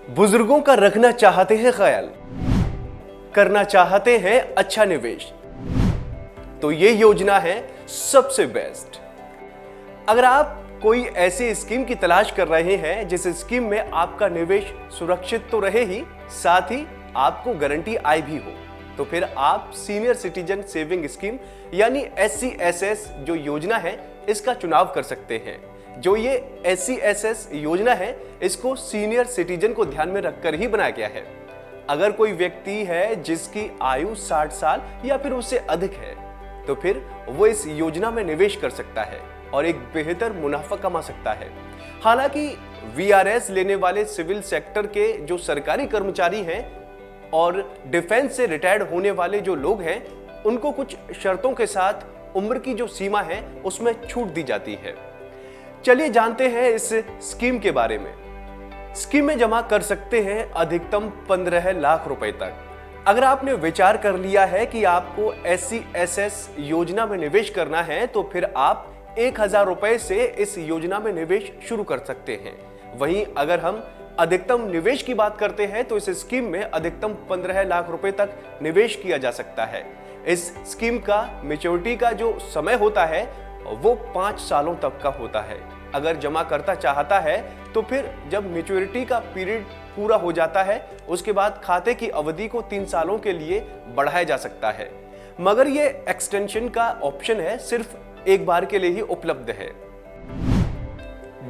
बुजुर्गों का रखना चाहते हैं ख्याल, करना चाहते हैं अच्छा निवेश, तो ये योजना है सबसे बेस्ट। अगर आप कोई ऐसी स्कीम की तलाश कर रहे हैं जिस स्कीम में आपका निवेश सुरक्षित तो रहे ही, साथ ही आपको गारंटी आय भी हो, तो फिर आप सीनियर सिटीजन सेविंग स्कीम यानी SCSS जो योजना है इसका चुनाव कर सकते हैं। जो ये SCSS योजना है इसको सीनियर सिटीजन को ध्यान में रखकर ही बनाया गया है। अगर कोई व्यक्ति है जिसकी आयु 60 साल या फिर उससे अधिक है तो फिर वो इस योजना में निवेश कर सकता है और एक बेहतर मुनाफा कमा सकता है। हालांकि VRS लेने वाले सिविल सेक्टर के जो सरकारी कर्मचारी हैं और डिफेंस से रिटायर्ड होने वाले जो लोग हैं उनको कुछ शर्तों के साथ उम्र की जो सीमा है उसमें छूट दी जाती है। चलिए जानते हैं इस स्कीम के बारे में। स्कीम में जमा कर सकते हैं अधिकतम 15 लाख रुपए तक। अगर आपने विचार कर लिया है कि आपको SCSS योजना में निवेश करना है तो फिर आप 1000 रुपए से इस योजना में निवेश शुरू कर सकते हैं। वहीं अगर हम अधिकतम निवेश की बात करते हैं तो इस स्कीम में अधिकतम 15 लाख रुपए तक निवेश किया जा सकता है। इस स्कीम का मैच्योरिटी का जो समय होता है वो 5 सालों तक का होता है। अगर जमा करता चाहता है तो फिर जब मैच्योरिटी का पीरियड पूरा हो जाता है उसके बाद खाते की अवधि को 3 सालों के लिए बढ़ाया जा सकता है, मगर ये एक्सटेंशन का ऑप्शन है सिर्फ एक बार के लिए ही उपलब्ध है।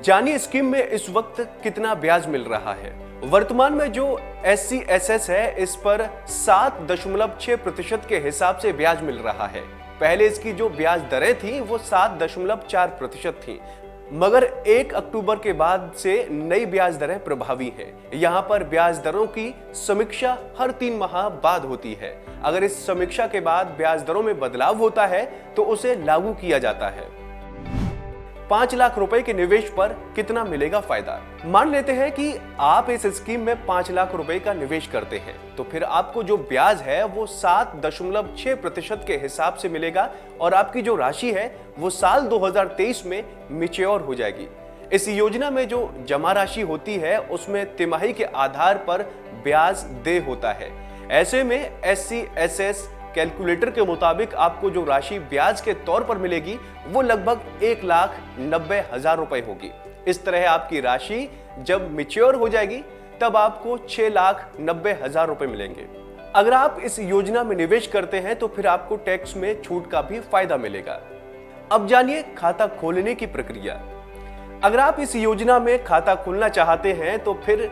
जानिए स्कीम में इस वक्त कितना ब्याज मिल रहा है। वर्तमान में जो SCSS है इस पर 7.6% के हिसाब से ब्याज मिल रहा है। पहले इसकी जो ब्याज दरें थी वो 7.4% थी, मगर 1 अक्टूबर के बाद से नई ब्याज दरें प्रभावी हैं। यहाँ पर ब्याज दरों की समीक्षा हर 3 माह बाद होती है। अगर इस समीक्षा के बाद ब्याज दरों में बदलाव होता है तो उसे लागू किया जाता है। 5 लाख रुपए के निवेश पर कितना मिलेगा फायदा। मान लेते हैं कि आप इस स्कीम में 5 लाख रुपए का निवेश करते हैं तो फिर आपको जो ब्याज है वो 7.6% के हिसाब से मिलेगा और आपकी जो राशि है वो साल 2023 में मैच्योर हो जाएगी। इस योजना में जो जमा राशि होती है उसमें तिमाही के आधार पर ब्याज देय होता है। ऐसे में SCSS कैलकुलेटर के मुताबिक आपको जो राशि ब्याज के तौर पर मिलेगी वो लगभग 1,90,000 रुपए होगी। इस तरह आपकी राशि जब मैच्योर हो जाएगी तब आपको 6,90,000 रुपए मिलेंगे। अगर आप इस योजना में निवेश करते हैं तो फिर आपको टैक्स में छूट का भी फायदा मिलेगा। अब जानिए खाता खोलने की प्रक्रिया। अगर आप इस योजना में खाता खोलना चाहते हैं तो फिर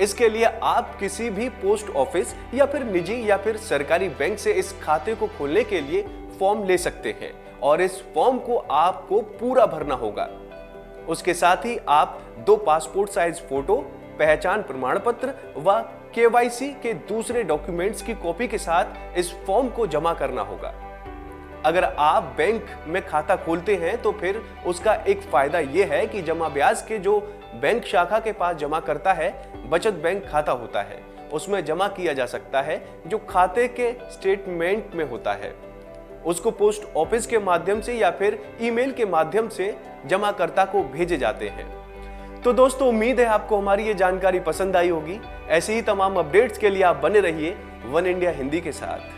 इसके लिए आप किसी भी पोस्ट ऑफिस या फिर निजी या फिर सरकारी बैंक से इस खाते को खोलने के लिए फॉर्म ले सकते हैं और इस फॉर्म को आपको पूरा भरना होगा। उसके साथ ही आप 2 पासपोर्ट साइज फोटो, पहचान प्रमाण पत्र व KYC के दूसरे डॉक्यूमेंट्स की कॉपी के साथ इस फॉर्म को जमा करना होगा। अगर आप बैंक में खाता खोलते हैं तो फिर उसका एक फायदा यह है कि जमा ब्याज के जो बैंक शाखा के पास जमा करता है बचत बैंक खाता होता है उसमें जमा किया जा सकता है। जो खाते के स्टेटमेंट में होता है उसको पोस्ट ऑफिस के माध्यम से या फिर ईमेल के माध्यम से जमाकर्ता को भेजे जाते हैं। तो दोस्तों उम्मीद है आपको हमारी ये जानकारी पसंद आई होगी। ऐसे ही तमाम अपडेट्स के लिए आप बने रहिए वन इंडिया हिंदी के साथ।